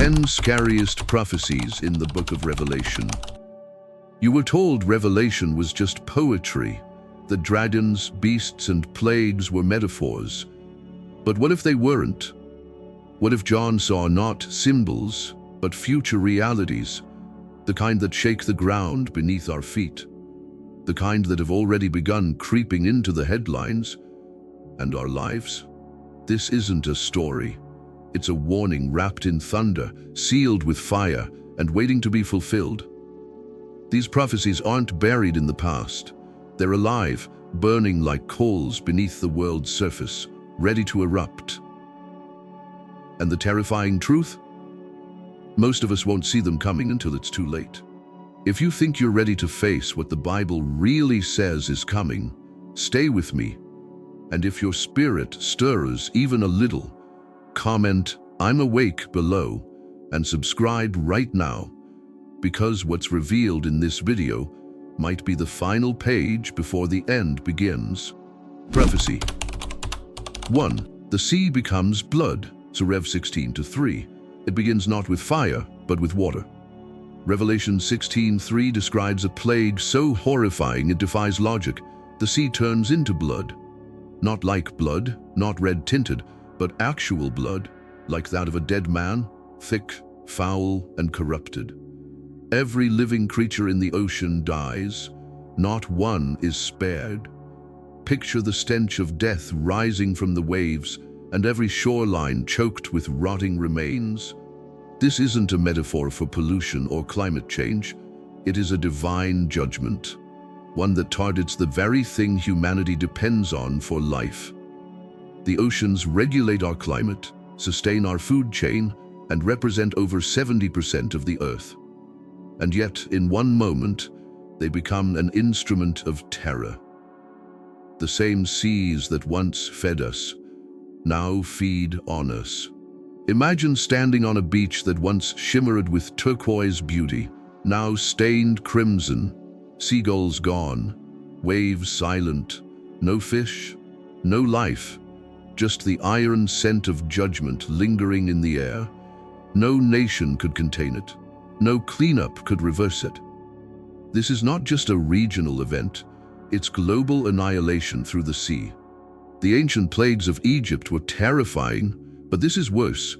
10 Scariest Prophecies in the Book of Revelation. You were told Revelation was just poetry, that dragons, beasts, and plagues were metaphors. But what if they weren't? What if John saw not symbols, but future realities, the kind that shake the ground beneath our feet, the kind that have already begun creeping into the headlines and our lives? This isn't a story. It's a warning wrapped in thunder, sealed with fire, and waiting to be fulfilled. These prophecies aren't buried in the past. They're alive, burning like coals beneath the world's surface, ready to erupt. And the terrifying truth? Most of us won't see them coming until it's too late. If you think you're ready to face what the Bible really says is coming, stay with me. And if your spirit stirs even a little, comment "I'm awake" below and subscribe right now, because what's revealed in this video might be the final page before the end begins. Prophecy 1. The sea becomes blood. So Rev 16:3. It begins not with fire, but with water. Revelation 16:3 describes a plague so horrifying it defies logic. The sea turns into blood. Not like blood, not red-tinted, but actual blood, like that of a dead man, thick, foul, and corrupted. Every living creature in the ocean dies. Not one is spared. Picture the stench of death rising from the waves, and every shoreline choked with rotting remains. This isn't a metaphor for pollution or climate change. It is a divine judgment, one that targets the very thing humanity depends on for life. The oceans regulate our climate, sustain our food chain, and represent over 70% of the Earth. And yet, in one moment, they become an instrument of terror. The same seas that once fed us now feed on us. Imagine standing on a beach that once shimmered with turquoise beauty, now stained crimson, seagulls gone, waves silent, no fish, no life, just the iron scent of judgment lingering in the air. No nation could contain it. No cleanup could reverse it. This is not just a regional event, it's global annihilation through the sea. The ancient plagues of Egypt were terrifying, but this is worse.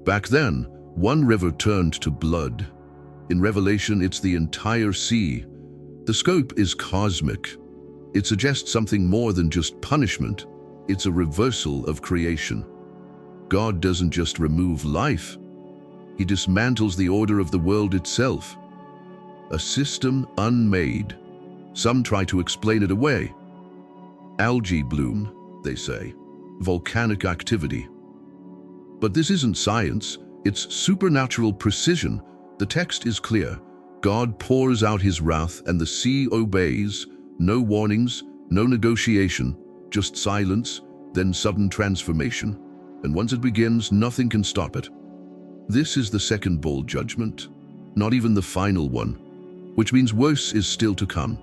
Back then, one river turned to blood. In Revelation, it's the entire sea. The scope is cosmic. It suggests something more than just punishment. It's a reversal of creation. God doesn't just remove life. He dismantles the order of the world itself. A system unmade. Some try to explain it away. Algae bloom, they say. Volcanic activity. But this isn't science, it's supernatural precision. The text is clear. God pours out his wrath and the sea obeys. No warnings, no negotiation, just silence, then sudden transformation. And once it begins, nothing can stop it. This is the second bowl judgment, not even the final one, which means worse is still to come.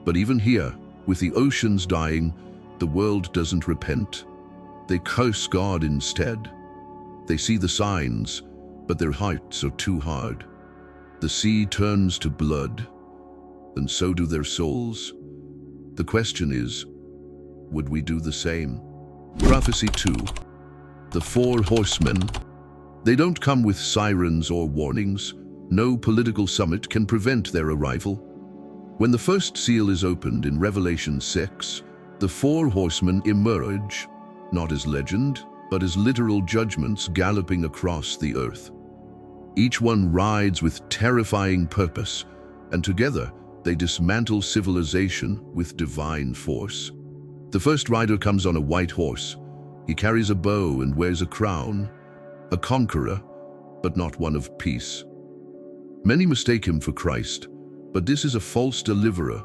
But even here, with the oceans dying, the world doesn't repent. They curse God instead. They see the signs, but their hearts are too hard. The sea turns to blood, and so do their souls. The question is, would we do the same? Prophecy 2. The 4 Horsemen. They don't come with sirens or warnings. No political summit can prevent their arrival. When the first seal is opened in Revelation 6, the 4 horsemen emerge, not as legend, but as literal judgments galloping across the earth. Each one rides with terrifying purpose, and together they dismantle civilization with divine force. The first rider comes on a white horse. He carries a bow and wears a crown, a conqueror, but not one of peace. Many mistake him for Christ, but this is a false deliverer,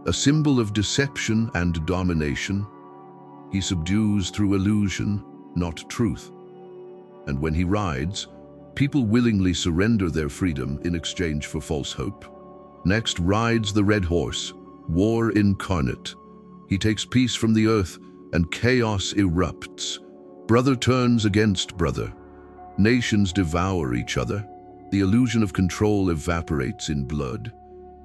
a symbol of deception and domination. He subdues through illusion, not truth. And when he rides, people willingly surrender their freedom in exchange for false hope. Next rides the red horse, war incarnate. He takes peace from the earth, and chaos erupts. Brother turns against brother. Nations devour each other. The illusion of control evaporates in blood.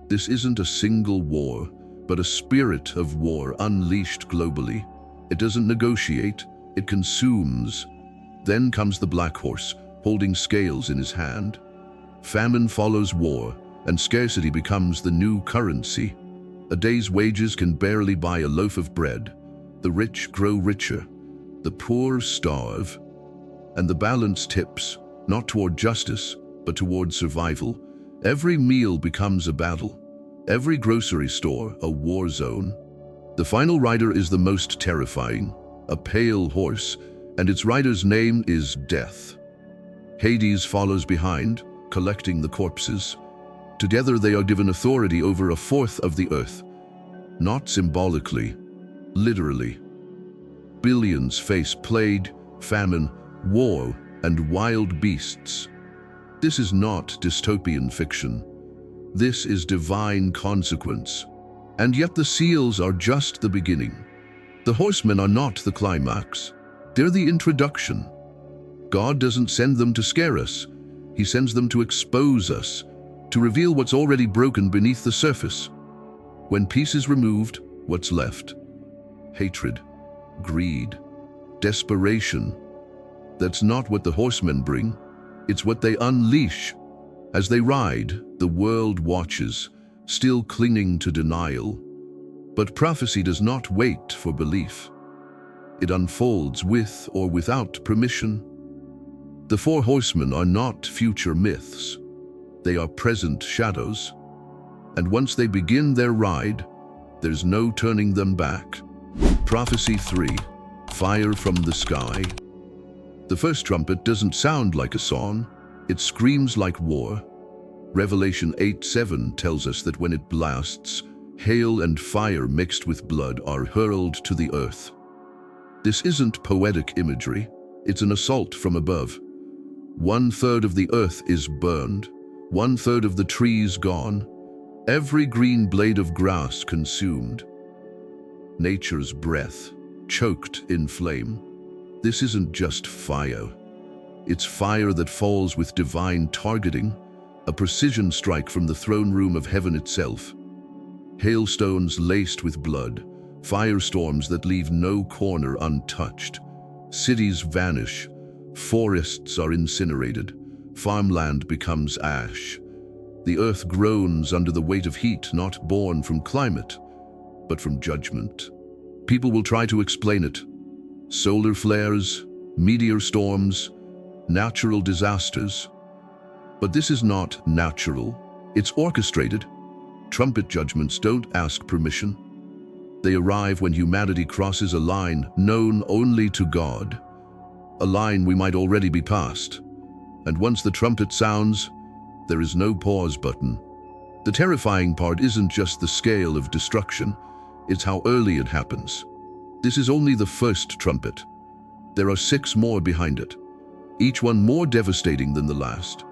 This isn't a single war, but a spirit of war unleashed globally. It doesn't negotiate, it consumes. Then comes the black horse, holding scales in his hand. Famine follows war, and scarcity becomes the new currency. A day's wages can barely buy a loaf of bread. The rich grow richer, the poor starve, and the balance tips, not toward justice, but toward survival. Every meal becomes a battle, every grocery store a war zone. The final rider is the most terrifying, a pale horse, and its rider's name is Death. Hades follows behind, collecting the corpses. Together they are given authority over a fourth of the earth. Not symbolically, literally. Billions face plague, famine, war, and wild beasts. This is not dystopian fiction. This is divine consequence. And yet the seals are just the beginning. The horsemen are not the climax. They're the introduction. God doesn't send them to scare us. He sends them to expose us, to reveal what's already broken beneath the surface. When peace is removed, what's left? Hatred, greed, desperation. That's not what the horsemen bring. It's what they unleash. As they ride, the world watches, still clinging to denial. But prophecy does not wait for belief. It unfolds with or without permission. The four horsemen are not future myths. They are present shadows. And once they begin their ride, there's no turning them back. Prophecy 3, Fire from the Sky. The first trumpet doesn't sound like a song. It screams like war. Revelation 8:7 tells us that when it blasts, hail and fire mixed with blood are hurled to the earth. This isn't poetic imagery. It's an assault from above. 1/3 of the earth is burned, 1/3 of the trees gone, every green blade of grass consumed. Nature's breath, choked in flame. This isn't just fire. It's fire that falls with divine targeting, a precision strike from the throne room of heaven itself. Hailstones laced with blood, firestorms that leave no corner untouched. Cities vanish, forests are incinerated, farmland becomes ash. The earth groans under the weight of heat not born from climate, but from judgment. People will try to explain it. Solar flares, meteor storms, natural disasters. But this is not natural. It's orchestrated. Trumpet judgments don't ask permission. They arrive when humanity crosses a line known only to God, a line we might already be past. And once the trumpet sounds, there is no pause button. The terrifying part isn't just the scale of destruction, it's how early it happens. This is only the first trumpet. There are 6 more behind it, each one more devastating than the last.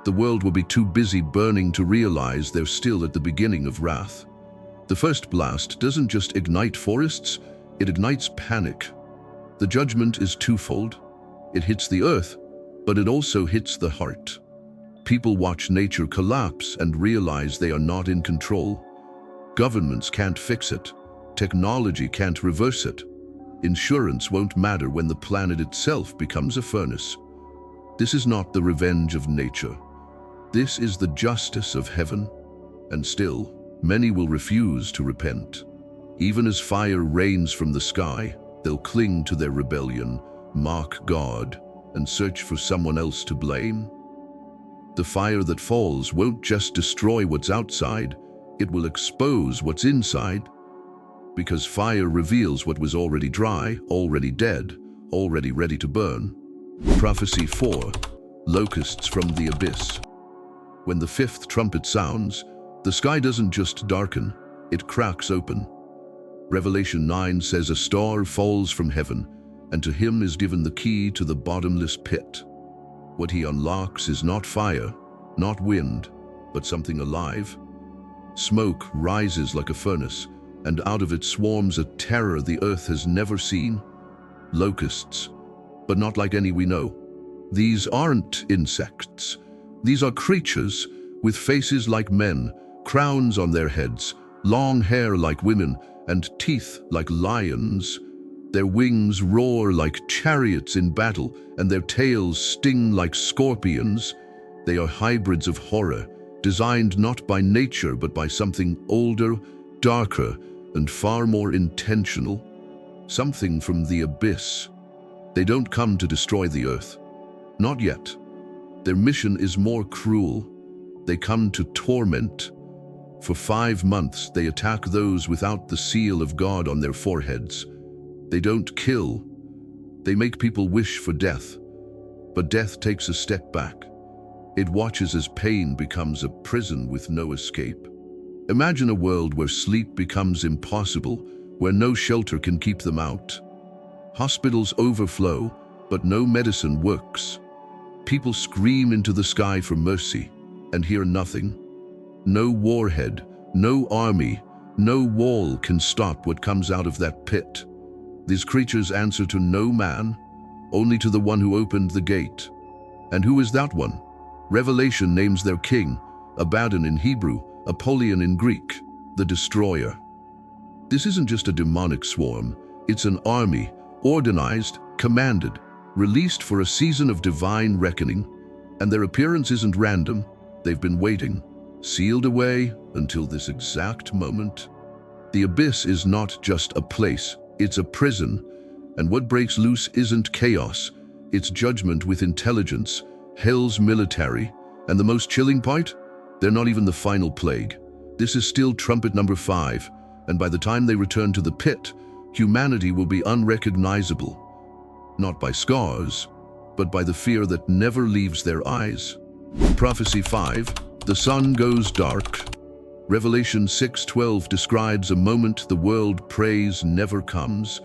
The world will be too busy burning to realize they're still at the beginning of wrath. The first blast doesn't just ignite forests, it ignites panic. The judgment is twofold. It hits the earth, but it also hits the heart. People watch nature collapse and realize they are not in control. Governments can't fix it. Technology can't reverse it. Insurance won't matter when the planet itself becomes a furnace. This is not the revenge of nature. This is the justice of heaven. And still, many will refuse to repent. Even as fire rains from the sky, they'll cling to their rebellion, mock God, and search for someone else to blame. The fire that falls won't just destroy what's outside, it will expose what's inside. Because fire reveals what was already dry, already dead, already ready to burn. Prophecy 4, Locusts from the Abyss. When the 5th trumpet sounds, the sky doesn't just darken, it cracks open. Revelation 9 says a star falls from heaven, and to him is given the key to the bottomless pit. What he unlocks is not fire, not wind, but something alive. Smoke rises like a furnace, and out of it swarms a terror the earth has never seen. Locusts, but not like any we know. These aren't insects. These are creatures with faces like men, crowns on their heads, long hair like women, and teeth like lions. Their wings roar like chariots in battle, and their tails sting like scorpions. They are hybrids of horror, designed not by nature but by something older, darker, and far more intentional. Something from the abyss. They don't come to destroy the earth. Not yet. Their mission is more cruel. They come to torment. For 5 months, they attack those without the seal of God on their foreheads. They don't kill. They make people wish for death. But death takes a step back. It watches as pain becomes a prison with no escape. Imagine a world where sleep becomes impossible, where no shelter can keep them out. Hospitals overflow, but no medicine works. People scream into the sky for mercy and hear nothing. No warhead, no army, no wall can stop what comes out of that pit. These creatures answer to no man, only to the one who opened the gate. And who is that one? Revelation names their king, Abaddon in Hebrew, Apollyon in Greek, the destroyer. This isn't just a demonic swarm, it's an army, organized, commanded, released for a season of divine reckoning, and their appearance isn't random. They've been waiting, sealed away until this exact moment. The abyss is not just a place, it's a prison, and what breaks loose isn't chaos, it's judgment with intelligence, hell's military, and the most chilling part? They're not even the final plague. This is still trumpet number 5, and by the time they return to the pit, humanity will be unrecognizable. Not by scars, but by the fear that never leaves their eyes. Prophecy 5, the sun goes dark. Revelation 6:12 describes a moment the world prays never comes,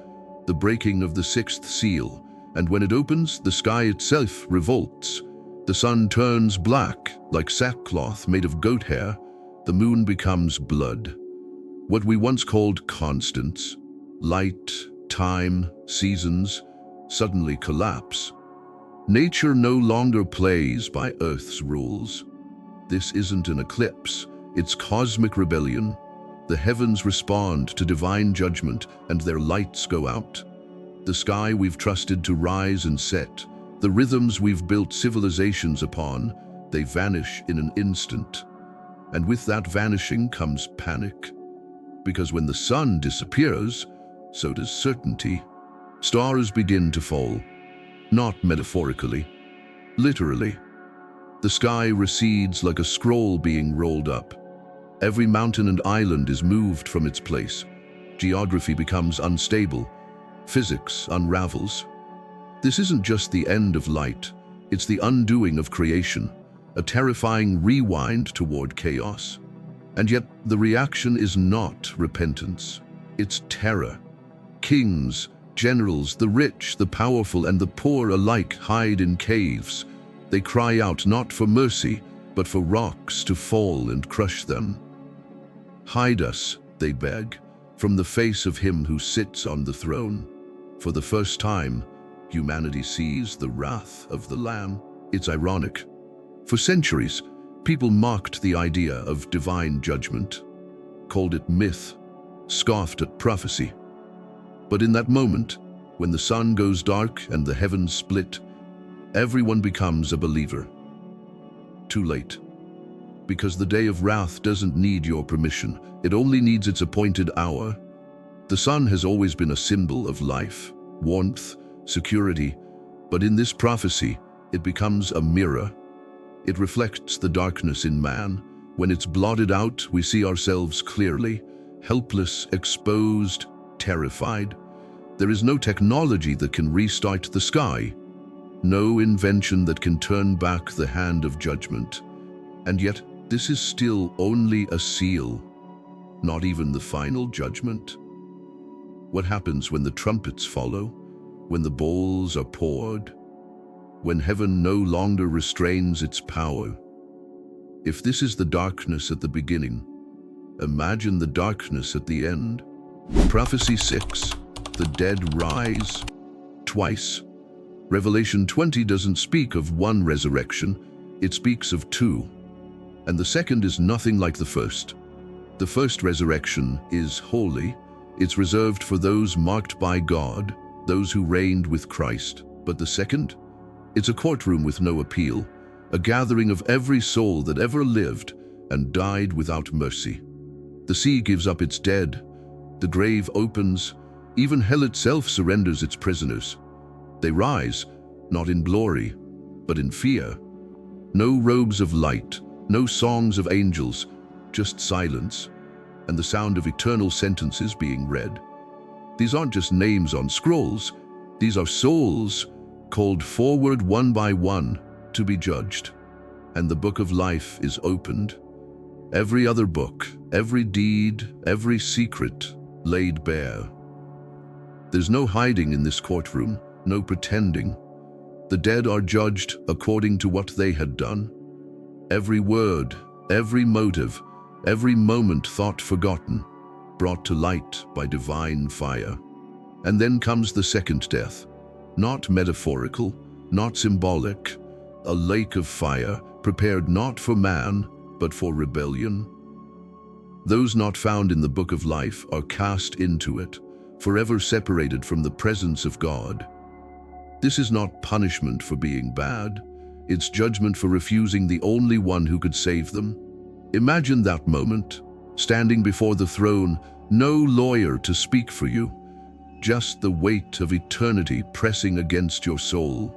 the breaking of the 6th seal, and when it opens, the sky itself revolts. The sun turns black, like sackcloth made of goat hair. The moon becomes blood. What we once called constants, light, time, seasons, suddenly collapse. Nature no longer plays by Earth's rules. This isn't an eclipse, it's cosmic rebellion. The heavens respond to divine judgment and their lights go out. The sky we've trusted to rise and set, the rhythms we've built civilizations upon, they vanish in an instant. And with that vanishing comes panic. Because when the sun disappears, so does certainty. Stars begin to fall, not metaphorically, literally. The sky recedes like a scroll being rolled up. Every mountain and island is moved from its place. Geography becomes unstable. Physics unravels. This isn't just the end of light, it's the undoing of creation, a terrifying rewind toward chaos. And yet the reaction is not repentance, it's terror. Kings, generals, the rich, the powerful, and the poor alike hide in caves. They cry out not for mercy, but for rocks to fall and crush them. Hide us, they beg, from the face of him who sits on the throne. For the first time, humanity sees the wrath of the Lamb. It's ironic. For centuries, people mocked the idea of divine judgment, called it myth, scoffed at prophecy. But in that moment, when the sun goes dark and the heavens split, everyone becomes a believer. Too late. Because the day of wrath doesn't need your permission, it only needs its appointed hour. The sun has always been a symbol of life, warmth, security, but in this prophecy, it becomes a mirror. It reflects the darkness in man. When it's blotted out, we see ourselves clearly, helpless, exposed, terrified. There is no technology that can restart the sky, no invention that can turn back the hand of judgment. And yet, this is still only a seal, not even the final judgment. What happens when the trumpets follow, when the bowls are poured, when heaven no longer restrains its power? If this is the darkness at the beginning, imagine the darkness at the end. Prophecy 6, the dead rise. Twice, Revelation 20 doesn't speak of one resurrection, it speaks of two. And the second is nothing like the first. The first resurrection is holy. It's reserved for those marked by God, those who reigned with Christ. But the second? It's a courtroom with no appeal, a gathering of every soul that ever lived and died without mercy. The sea gives up its dead, the grave opens, even hell itself surrenders its prisoners. They rise, not in glory, but in fear. No robes of light, no songs of angels, just silence, and the sound of eternal sentences being read. These aren't just names on scrolls, these are souls called forward one by one to be judged. And the book of life is opened. Every other book, every deed, every secret laid bare. There's no hiding in this courtroom, no pretending. The dead are judged according to what they had done. Every word, every motive, every moment thought forgotten, brought to light by divine fire. And then comes the second death, not metaphorical, not symbolic, a lake of fire prepared not for man, but for rebellion. Those not found in the book of life are cast into it, forever separated from the presence of God. This is not punishment for being bad, it's judgment for refusing the only one who could save them. Imagine that moment, standing before the throne, no lawyer to speak for you, just the weight of eternity pressing against your soul.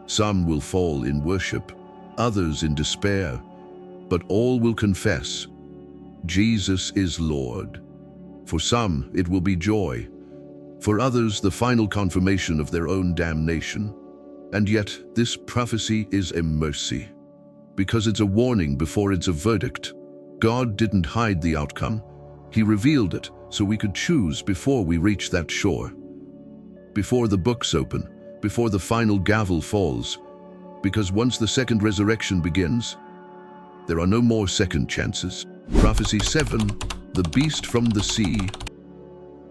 Some will fall in worship, others in despair, but all will confess, Jesus is Lord. For some, it will be joy. For others, the final confirmation of their own damnation. And yet, this prophecy is a mercy. Because it's a warning before it's a verdict. God didn't hide the outcome. He revealed it so we could choose before we reach that shore. Before the books open, before the final gavel falls. Because once the second resurrection begins, there are no more second chances. Prophecy 7, the beast from the sea.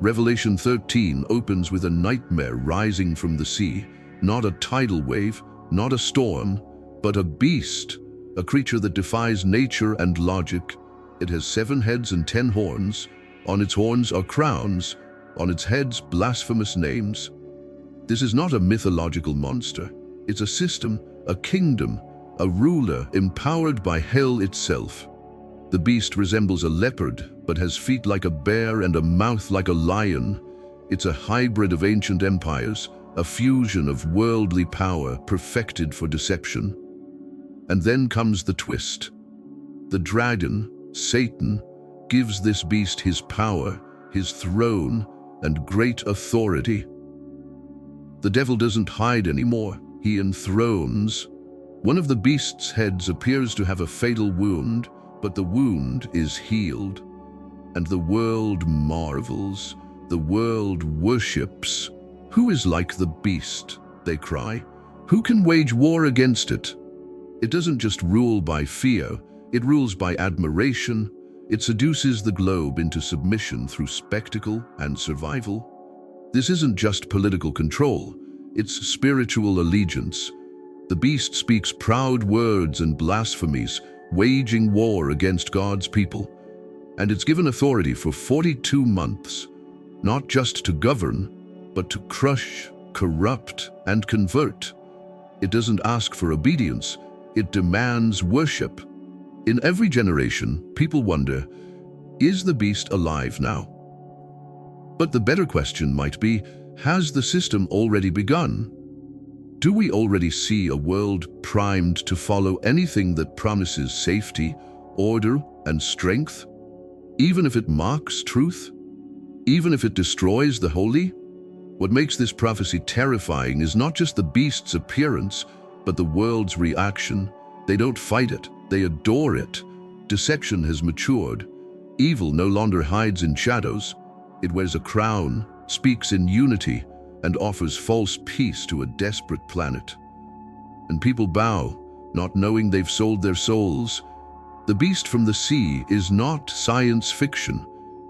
Revelation 13 opens with a nightmare rising from the sea, not a tidal wave, not a storm, but a beast, a creature that defies nature and logic. It has 7 heads and 10 horns. On its horns are crowns, on its heads blasphemous names. This is not a mythological monster. It's a system, a kingdom, a ruler empowered by hell itself. The beast resembles a leopard, but has feet like a bear and a mouth like a lion. It's a hybrid of ancient empires, a fusion of worldly power perfected for deception. And then comes the twist. The dragon, Satan, gives this beast his power, his throne, and great authority. The devil doesn't hide anymore, he enthrones. One of the beast's heads appears to have a fatal wound, but the wound is healed. And the world marvels, the world worships. Who is like the beast, they cry. Who can wage war against it? It doesn't just rule by fear, it rules by admiration. It seduces the globe into submission through spectacle and survival. This isn't just political control, it's spiritual allegiance. The beast speaks proud words and blasphemies, waging war against God's people. And it's given authority for 42 months, not just to govern, but to crush, corrupt, and convert. It doesn't ask for obedience, it demands worship. In every generation, people wonder, is the beast alive now? But the better question might be, has the system already begun? Do we already see a world primed to follow anything that promises safety, order, and strength? Even if it mocks truth? Even if it destroys the holy? What makes this prophecy terrifying is not just the beast's appearance, but the world's reaction. They don't fight it, they adore it. Deception has matured. Evil no longer hides in shadows. It wears a crown, speaks in unity, and offers false peace to a desperate planet. And people bow, not knowing they've sold their souls. The beast from the sea is not science fiction.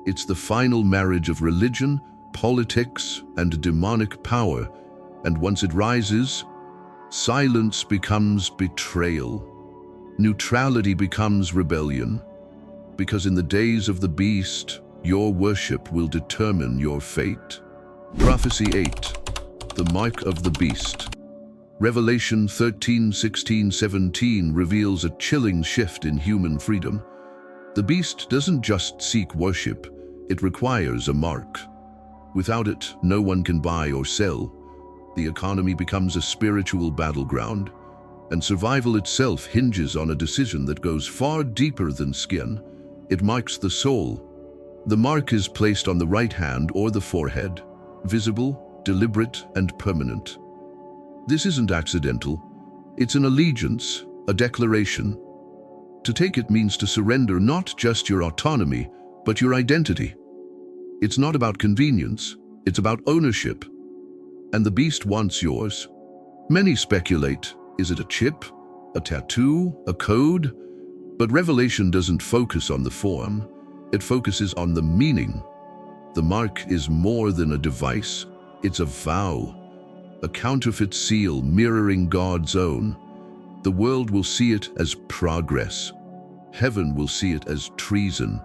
It's the final marriage of religion, politics, and demonic power. And once it rises, Silence becomes betrayal. Neutrality becomes rebellion. Because in the days of the beast, your worship will determine your fate. Prophecy 8. The Mark of the Beast. Revelation 13, 16, 17 reveals a chilling shift in human freedom. The beast doesn't just seek worship, it requires a mark. Without it, no one can buy or sell. The economy becomes a spiritual battleground, and survival itself hinges on a decision that goes far deeper than skin. It marks the soul. The mark is placed on the right hand or the forehead, visible, deliberate, and permanent. This isn't accidental. It's an allegiance, a declaration. To take it means to surrender not just your autonomy, but your identity. It's not about convenience, it's about ownership. And the beast wants yours. Many speculate, is it a chip, a tattoo, a code? But Revelation doesn't focus on the form, it focuses on the meaning. The mark is more than a device, it's a vow, a counterfeit seal mirroring God's own. The world will see it as progress. Heaven will see it as treason.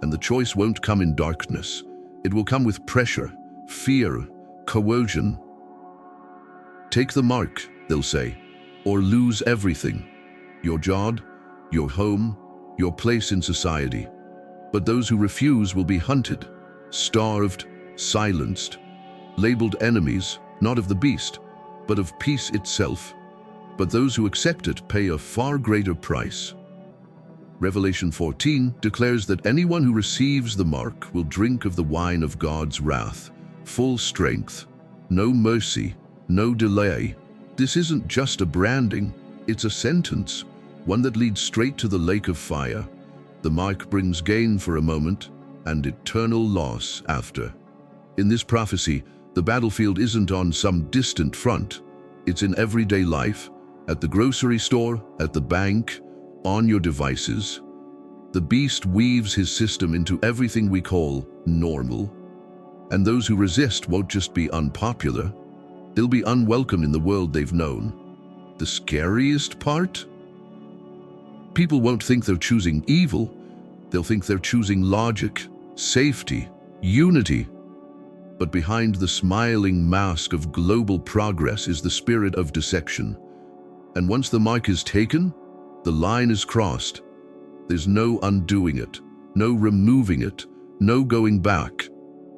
And the choice won't come in darkness. It will come with pressure, fear, coercion. Take the mark, they'll say, or lose everything. Your job, your home, your place in society. But those who refuse will be hunted, starved, silenced, labeled enemies, not of the beast, but of peace itself. But those who accept it pay a far greater price. Revelation 14 declares that anyone who receives the mark will drink of the wine of God's wrath, full strength, no mercy, no delay. This isn't just a branding, it's a sentence, one that leads straight to the lake of fire. The mark brings gain for a moment and eternal loss after. In this prophecy, the battlefield isn't on some distant front. It's in everyday life, at the grocery store, at the bank, on your devices. The beast weaves his system into everything we call normal. And those who resist won't just be unpopular, they'll be unwelcome in the world they've known. The scariest part? People won't think they're choosing evil, they'll think they're choosing logic, safety, unity. But behind the smiling mask of global progress is the spirit of dissection. And once the mark is taken, the line is crossed. There's no undoing it, no removing it, no going back.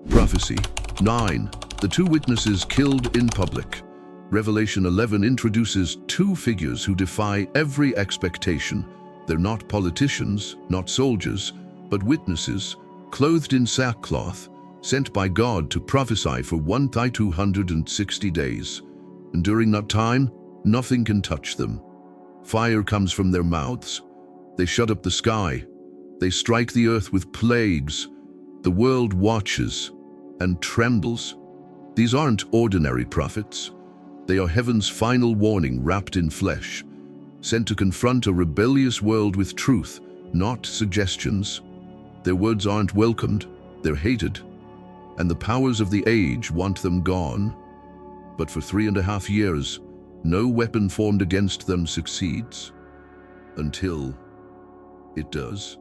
Prophecy 9. The two witnesses killed in public. Revelation 11 introduces two figures who defy every expectation. They're not politicians, not soldiers, but witnesses, clothed in sackcloth, sent by God to prophesy for 1260 days. And during that time, nothing can touch them. Fire comes from their mouths. They shut up the sky. They strike the earth with plagues. The world watches and trembles. These aren't ordinary prophets. They are heaven's final warning wrapped in flesh, sent to confront a rebellious world with truth, not suggestions. Their words aren't welcomed, they're hated, and the powers of the age want them gone. But for 3.5 years, no weapon formed against them succeeds, until it does.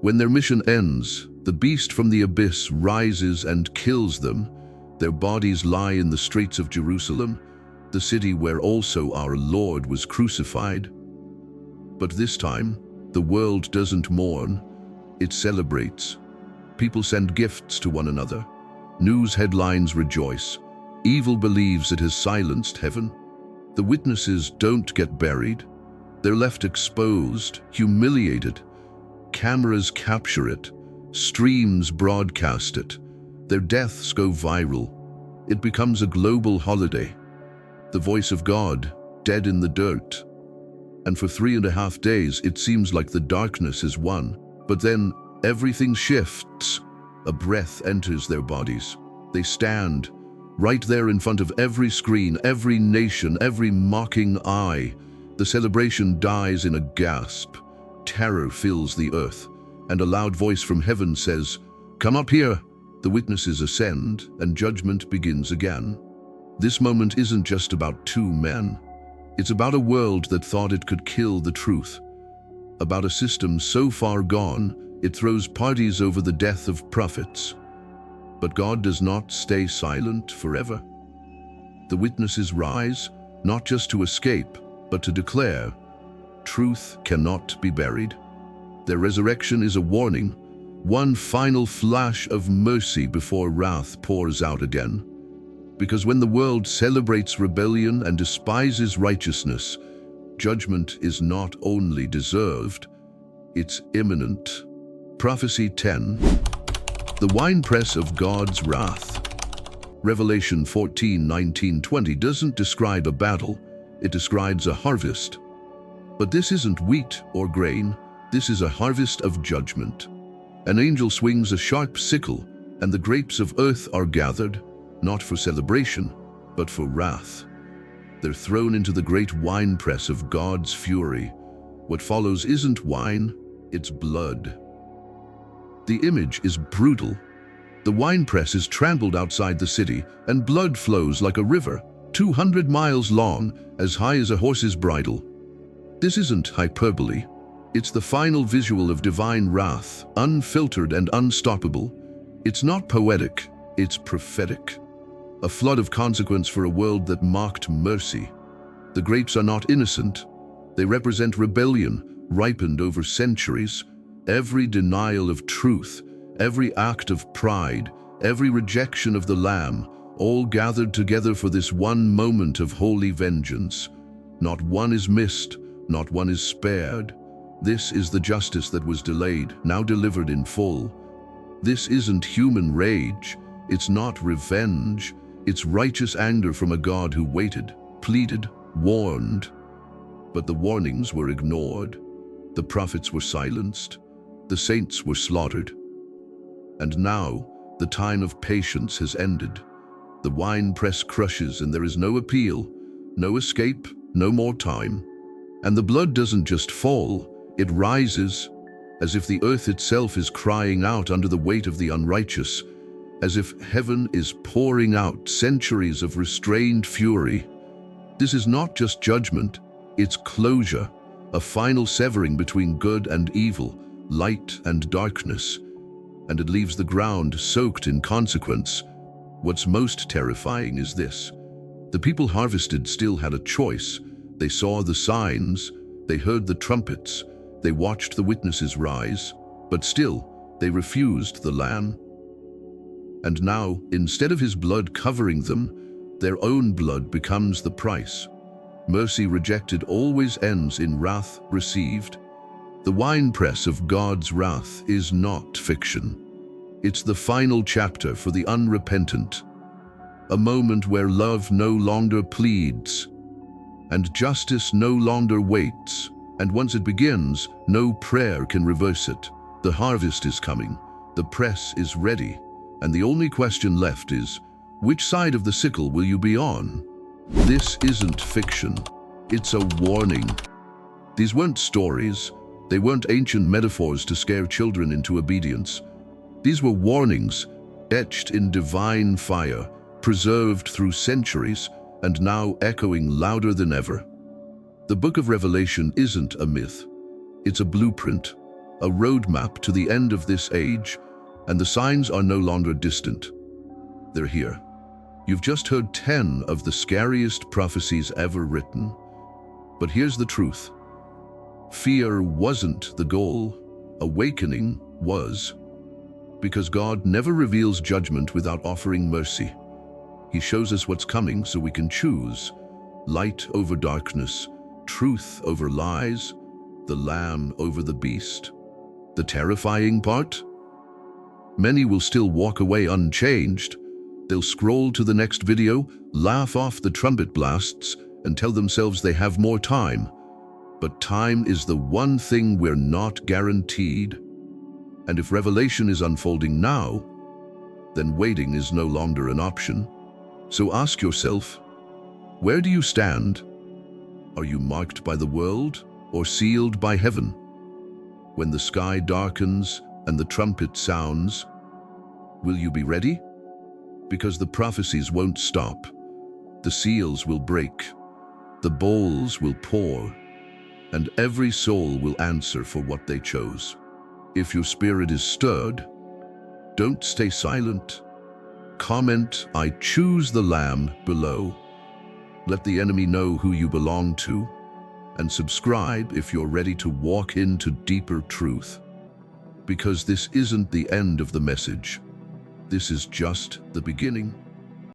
When their mission ends, the beast from the abyss rises and kills them. Their bodies lie in the streets of Jerusalem, the city where also our Lord was crucified. But this time, the world doesn't mourn, it celebrates. People send gifts to one another. News headlines rejoice. Evil believes it has silenced heaven. The witnesses don't get buried. They're left exposed, humiliated. Cameras capture it. Streams broadcast it. Their deaths go viral. It becomes a global holiday. The voice of God, dead in the dirt. And for 3.5 days, it seems like the darkness has won. But then, everything shifts. A breath enters their bodies. They stand, right there in front of every screen, every nation, every mocking eye. The celebration dies in a gasp. Terror fills the earth, and a loud voice from heaven says, "Come up here." The witnesses ascend, and judgment begins again. This moment isn't just about two men. It's about a world that thought it could kill the truth, about a system so far gone it throws parties over the death of prophets. But God does not stay silent forever. The witnesses rise, not just to escape, but to declare, truth cannot be buried. Their resurrection is a warning, one final flash of mercy before wrath pours out again. Because when the world celebrates rebellion and despises righteousness, judgment is not only deserved, it's imminent. Prophecy 10. The winepress of God's wrath. Revelation 14:19-20 doesn't describe a battle, it describes a harvest. But this isn't wheat or grain, this is a harvest of judgment. An angel swings a sharp sickle, and the grapes of earth are gathered, not for celebration, but for wrath. They're thrown into the great winepress of God's fury. What follows isn't wine, it's blood. The image is brutal. The winepress is trampled outside the city, and blood flows like a river, 200 miles long, as high as a horse's bridle. This isn't hyperbole. It's the final visual of divine wrath, unfiltered and unstoppable. It's not poetic, it's prophetic. A flood of consequence for a world that mocked mercy. The grapes are not innocent. They represent rebellion, ripened over centuries. Every denial of truth, every act of pride, every rejection of the Lamb, all gathered together for this one moment of holy vengeance. Not one is missed, not one is spared. This is the justice that was delayed, now delivered in full. This isn't human rage, it's not revenge, it's righteous anger from a God who waited, pleaded, warned. But the warnings were ignored. The prophets were silenced. The saints were slaughtered. And now, the time of patience has ended. The winepress crushes and there is no appeal, no escape, no more time. And the blood doesn't just fall, it rises, as if the earth itself is crying out under the weight of the unrighteous, as if heaven is pouring out centuries of restrained fury. This is not just judgment, it's closure, a final severing between good and evil, light and darkness, and it leaves the ground soaked in consequence. What's most terrifying is this. The people harvested still had a choice. They saw the signs, they heard the trumpets, they watched the witnesses rise, but still, they refused the Lamb. And now, instead of his blood covering them, their own blood becomes the price. Mercy rejected always ends in wrath received. The winepress of God's wrath is not fiction. It's the final chapter for the unrepentant. A moment where love no longer pleads, and justice no longer waits, and once it begins, no prayer can reverse it. The harvest is coming, the press is ready, and the only question left is, which side of the sickle will you be on? This isn't fiction, it's a warning. These weren't stories, they weren't ancient metaphors to scare children into obedience. These were warnings, etched in divine fire, preserved through centuries, and now echoing louder than ever. The book of Revelation isn't a myth. It's a blueprint, a roadmap to the end of this age, and the signs are no longer distant. They're here. You've just heard 10 of the scariest prophecies ever written. But here's the truth. Fear wasn't the goal. Awakening was. Because God never reveals judgment without offering mercy. He shows us what's coming so we can choose. Light over darkness, truth over lies, the Lamb over the beast. The terrifying part? Many will still walk away unchanged. They'll scroll to the next video, laugh off the trumpet blasts, and tell themselves they have more time. But time is the one thing we're not guaranteed. And if Revelation is unfolding now, then waiting is no longer an option. So ask yourself, where do you stand? Are you marked by the world or sealed by heaven? When the sky darkens and the trumpet sounds, will you be ready? Because the prophecies won't stop. The seals will break. The bowls will pour, and every soul will answer for what they chose. If your spirit is stirred, don't stay silent. Comment, "I choose the Lamb," below. Let the enemy know who you belong to, and subscribe if you're ready to walk into deeper truth. Because this isn't the end of the message. This is just the beginning.